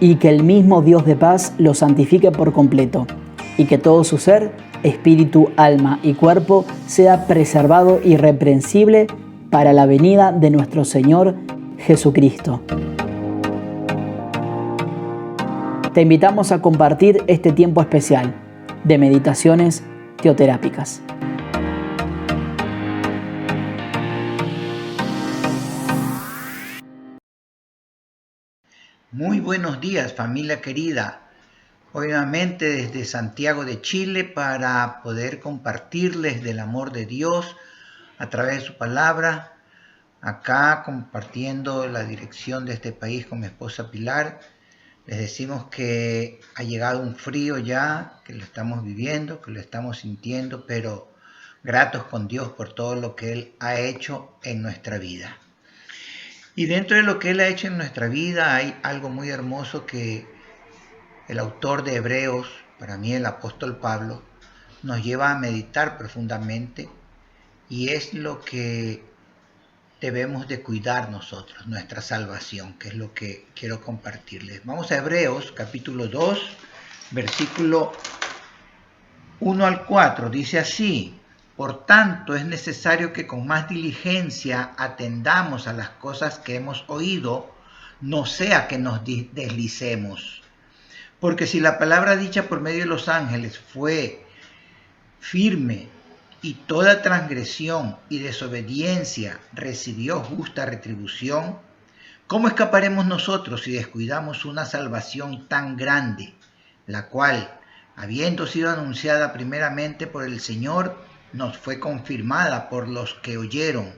y que el mismo Dios de paz los santifique por completo, y que todo su ser, espíritu, alma y cuerpo sea preservado irreprensible para la venida de nuestro Señor Jesucristo. Te invitamos a compartir este tiempo especial de meditaciones teoterápicas. Muy buenos días, familia querida. Hoy nuevamente desde Santiago de Chile para poder compartirles del amor de Dios a través de su palabra. Acá compartiendo la dirección de este país con mi esposa Pilar. Les decimos que ha llegado un frío ya, que lo estamos viviendo, que lo estamos sintiendo, pero gratos con Dios por todo lo que Él ha hecho en nuestra vida. Y dentro de lo que Él ha hecho en nuestra vida hay algo muy hermoso que el autor de Hebreos, para mí el apóstol Pablo, nos lleva a meditar profundamente y es lo que debemos de cuidar nosotros, nuestra salvación, que es lo que quiero compartirles. Vamos a Hebreos capítulo 2, versículo 1 al 4, dice así: por tanto, es necesario que con más diligencia atendamos a las cosas que hemos oído, no sea que nos deslicemos. Porque si la palabra dicha por medio de los ángeles fue firme y toda transgresión y desobediencia recibió justa retribución, ¿cómo escaparemos nosotros si descuidamos una salvación tan grande, la cual, habiendo sido anunciada primeramente por el Señor, nos fue confirmada por los que oyeron,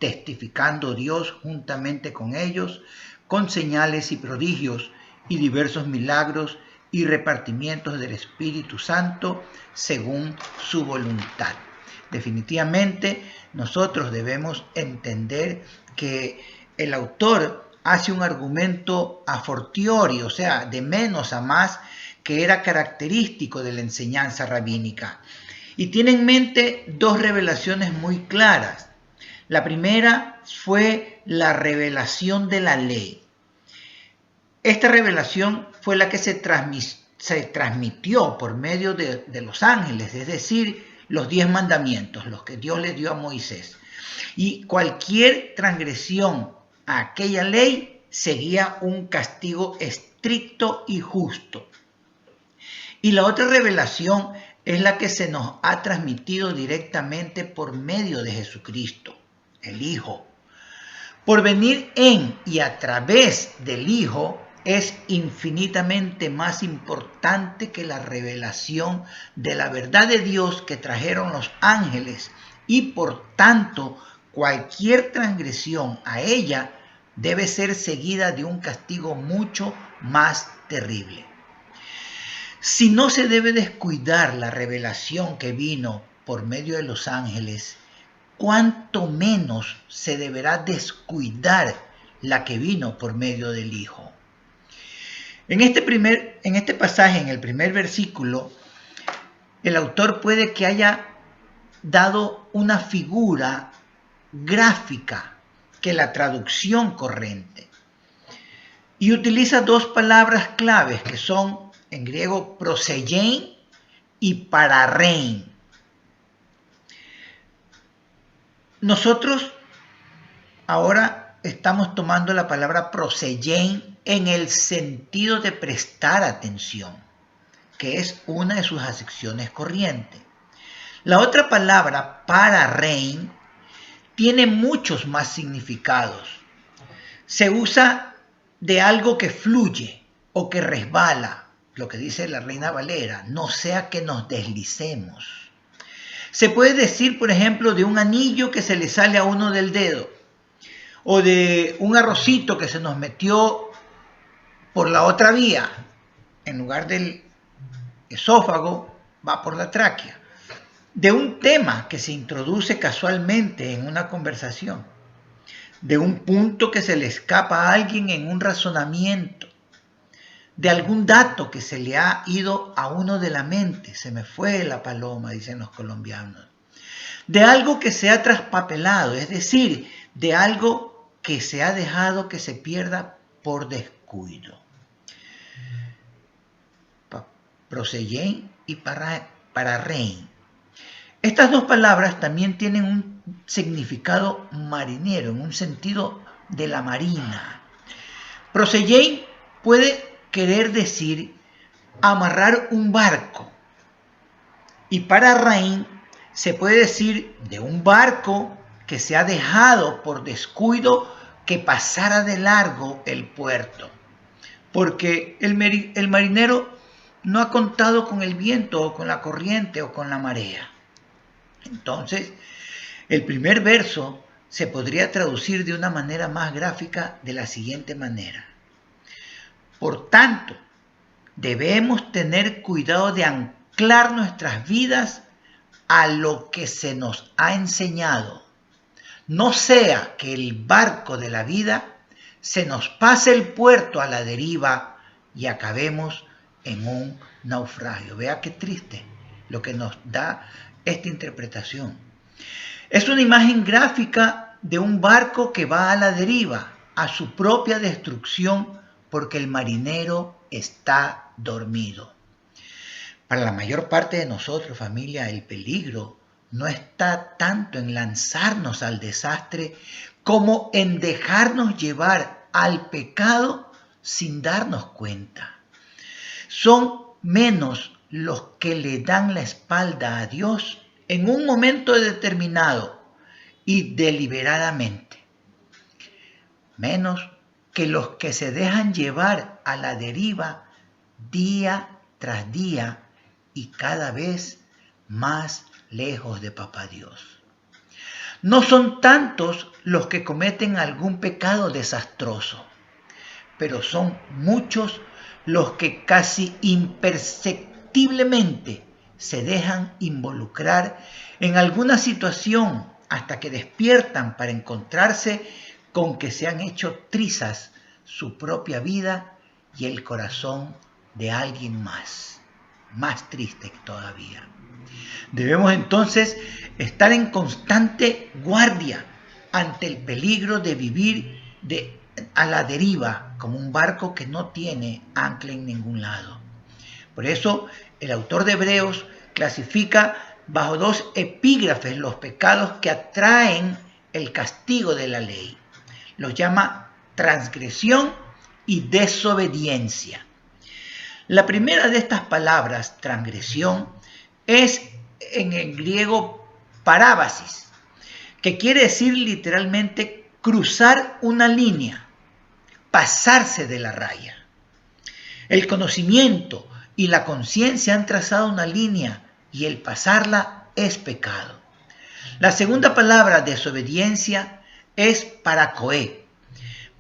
testificando Dios juntamente con ellos, con señales y prodigios y diversos milagros y repartimientos del Espíritu Santo según su voluntad? Definitivamente nosotros debemos entender que el autor hace un argumento a fortiori, o sea, de menos a más, que era característico de la enseñanza rabínica. Y tiene en mente dos revelaciones muy claras. La primera fue la revelación de la ley. Esta revelación fue la que se transmitió por medio de los ángeles, es decir, los 10 mandamientos, los que Dios le dio a Moisés. Y cualquier transgresión a aquella ley seguía un castigo estricto y justo. Y la otra revelación es la que se nos ha transmitido directamente por medio de Jesucristo, el Hijo. Por venir en y a través del Hijo es infinitamente más importante que la revelación de la verdad de Dios que trajeron los ángeles, y por tanto cualquier transgresión a ella debe ser seguida de un castigo mucho más terrible. Si no se debe descuidar la revelación que vino por medio de los ángeles, cuánto menos se deberá descuidar la que vino por medio del Hijo. En este pasaje, en el primer versículo, el autor puede que haya dado una figura gráfica que la traducción corriente. Y utiliza dos palabras claves que son en griego prosegein y pararein. Nosotros ahora estamos tomando la palabra prosegein en el sentido de prestar atención, que es una de sus acepciones corrientes. La otra palabra pararein tiene muchos más significados. Se usa de algo que fluye o que resbala, lo que dice la Reina Valera, no sea que nos deslicemos. Se puede decir, por ejemplo, de un anillo que se le sale a uno del dedo, o de un arrocito que se nos metió por la otra vía, en lugar del esófago, va por la tráquea. De un tema que se introduce casualmente en una conversación, de un punto que se le escapa a alguien en un razonamiento, de algún dato que se le ha ido a uno de la mente, se me fue la paloma, dicen los colombianos, de algo que se ha traspapelado, es decir, de algo que se ha dejado que se pierda por descuido. Proseyen y pararein. Estas dos palabras también tienen un significado marinero, en un sentido de la marina. Proseyen puede querer decir amarrar un barco, y pararein se puede decir de un barco que se ha dejado por descuido que pasara de largo el puerto, porque el marinero no ha contado con el viento o con la corriente o con la marea. Entonces, el primer verso se podría traducir de una manera más gráfica de la siguiente manera. Por tanto, debemos tener cuidado de anclar nuestras vidas a lo que se nos ha enseñado. No sea que el barco de la vida se nos pase el puerto a la deriva y acabemos en un naufragio. Vea qué triste lo que nos da esta interpretación. Es una imagen gráfica de un barco que va a la deriva, a su propia destrucción, porque el marinero está dormido. Para la mayor parte de nosotros, familia, el peligro no está tanto en lanzarnos al desastre como en dejarnos llevar al pecado sin darnos cuenta. Son menos los que le dan la espalda a Dios en un momento determinado y deliberadamente, menos que los que se dejan llevar a la deriva día tras día y cada vez más lejos de Papá Dios. No son tantos los que cometen algún pecado desastroso, pero son muchos los que casi imperceptiblemente se dejan involucrar en alguna situación hasta que despiertan para encontrarse con que se han hecho trizas su propia vida y el corazón de alguien más triste todavía. Debemos entonces estar en constante guardia ante el peligro de vivir a la deriva como un barco que no tiene ancla en ningún lado. Por eso el autor de Hebreos clasifica bajo dos epígrafes los pecados que atraen el castigo de la ley. Los llama transgresión y desobediencia. La primera de estas palabras, transgresión, es en el griego parábasis, que quiere decir literalmente cruzar una línea, pasarse de la raya. El conocimiento y la conciencia han trazado una línea y el pasarla es pecado. La segunda palabra, desobediencia, es paracoé.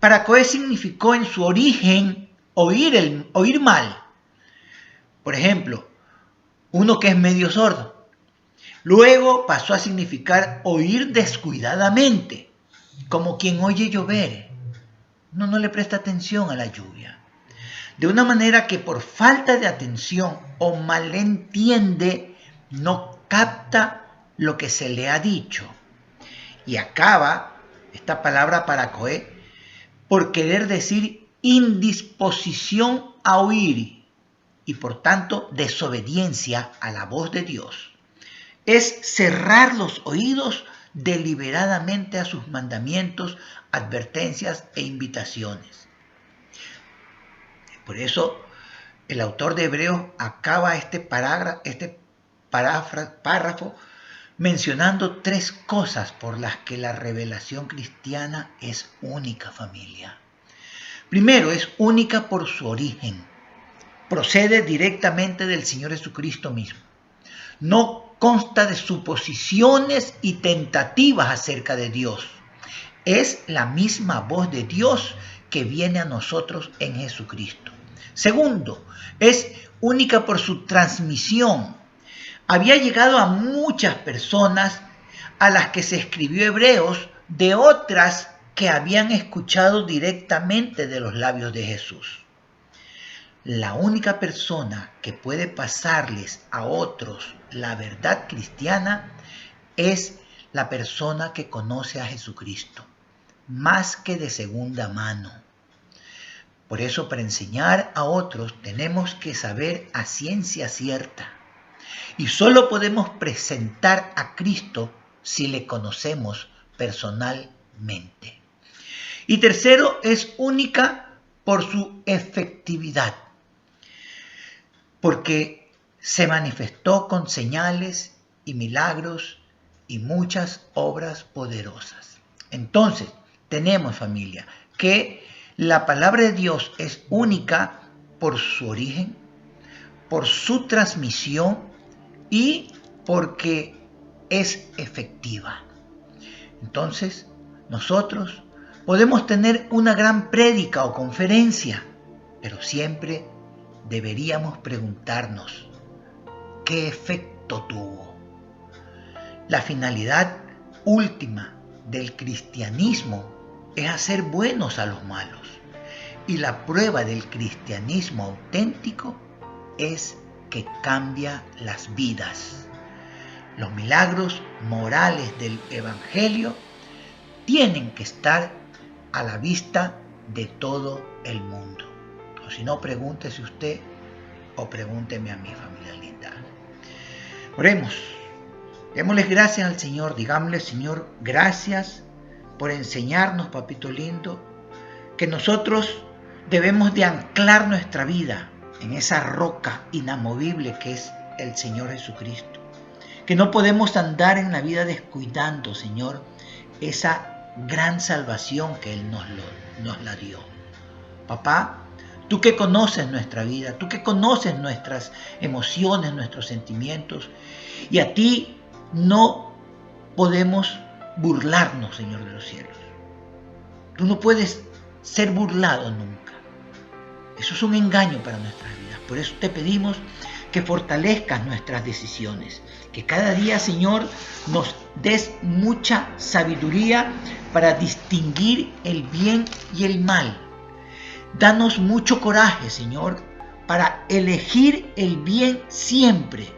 Paracoé significó en su origen oír mal. Por ejemplo, uno que es medio sordo. Luego pasó a significar oír descuidadamente, como quien oye llover. No le presta atención a la lluvia. De una manera que por falta de atención o malentiende, no capta lo que se le ha dicho. Y acaba esta palabra paracoé por querer decir indisposición a oír y por tanto desobediencia a la voz de Dios. Es cerrar los oídos deliberadamente a sus mandamientos, advertencias e invitaciones. Por eso el autor de Hebreos acaba este párrafo mencionando tres cosas por las que la revelación cristiana es única, familia. Primero, es única por su origen. Procede directamente del Señor Jesucristo mismo. No consta de suposiciones y tentativas acerca de Dios. Es la misma voz de Dios que viene a nosotros en Jesucristo. Segundo, es única por su transmisión. Había llegado a muchas personas a las que se escribió Hebreos de otras que habían escuchado directamente de los labios de Jesús. La única persona que puede pasarles a otros la verdad cristiana es la persona que conoce a Jesucristo, más que de segunda mano. Por eso, para enseñar a otros tenemos que saber a ciencia cierta. Y solo podemos presentar a Cristo si le conocemos personalmente. Y tercero, es única por su efectividad, porque se manifestó con señales y milagros y muchas obras poderosas. Entonces, tenemos, familia, que la palabra de Dios es única por su origen, por su transmisión y porque es efectiva. Entonces, nosotros podemos tener una gran prédica o conferencia, pero siempre deberíamos preguntarnos, ¿qué efecto tuvo? La finalidad última del cristianismo es hacer buenos a los malos. Y la prueba del cristianismo auténtico es que cambia las vidas. Los milagros morales del Evangelio tienen que estar a la vista de todo el mundo. O si no, pregúntese usted o pregúnteme a mi familia linda. Oremos. Démosles gracias al Señor. Digámosle, Señor, gracias por enseñarnos, papito lindo, que nosotros debemos de anclar nuestra vida en esa roca inamovible que es el Señor Jesucristo. Que no podemos andar en la vida descuidando, Señor, esa gran salvación que Él nos la dio. Papá, tú que conoces nuestra vida, tú que conoces nuestras emociones, nuestros sentimientos, y a ti no podemos burlarnos, Señor de los cielos. Tú no puedes ser burlado nunca. Eso es un engaño para nuestras vidas. Por eso te pedimos que fortalezcas nuestras decisiones, que cada día, Señor, nos des mucha sabiduría para distinguir el bien y el mal. Danos mucho coraje, Señor, para elegir el bien siempre,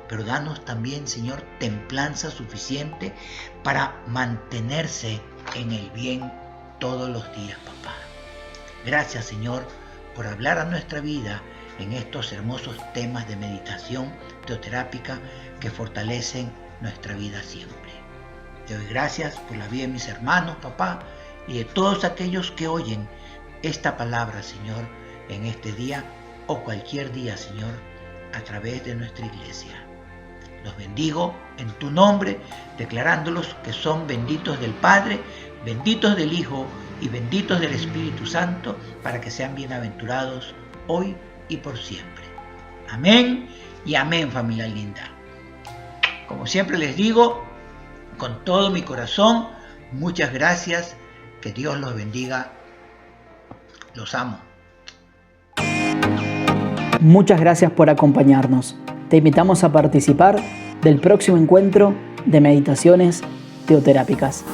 pero danos también, Señor, templanza suficiente para mantenerse en el bien todos los días, papá. Gracias, Señor, por hablar a nuestra vida en estos hermosos temas de meditación teoterápica que fortalecen nuestra vida siempre. Te doy gracias por la vida de mis hermanos, papá, y de todos aquellos que oyen esta palabra, Señor, en este día o cualquier día, Señor, a través de nuestra iglesia. Los bendigo en tu nombre, declarándolos que son benditos del Padre, benditos del Hijo y benditos del Espíritu Santo, para que sean bienaventurados hoy y por siempre. Amén y amén, familia linda. Como siempre les digo, con todo mi corazón, muchas gracias, que Dios los bendiga, los amo. Muchas gracias por acompañarnos. Te invitamos a participar del próximo encuentro de meditaciones teoterápicas.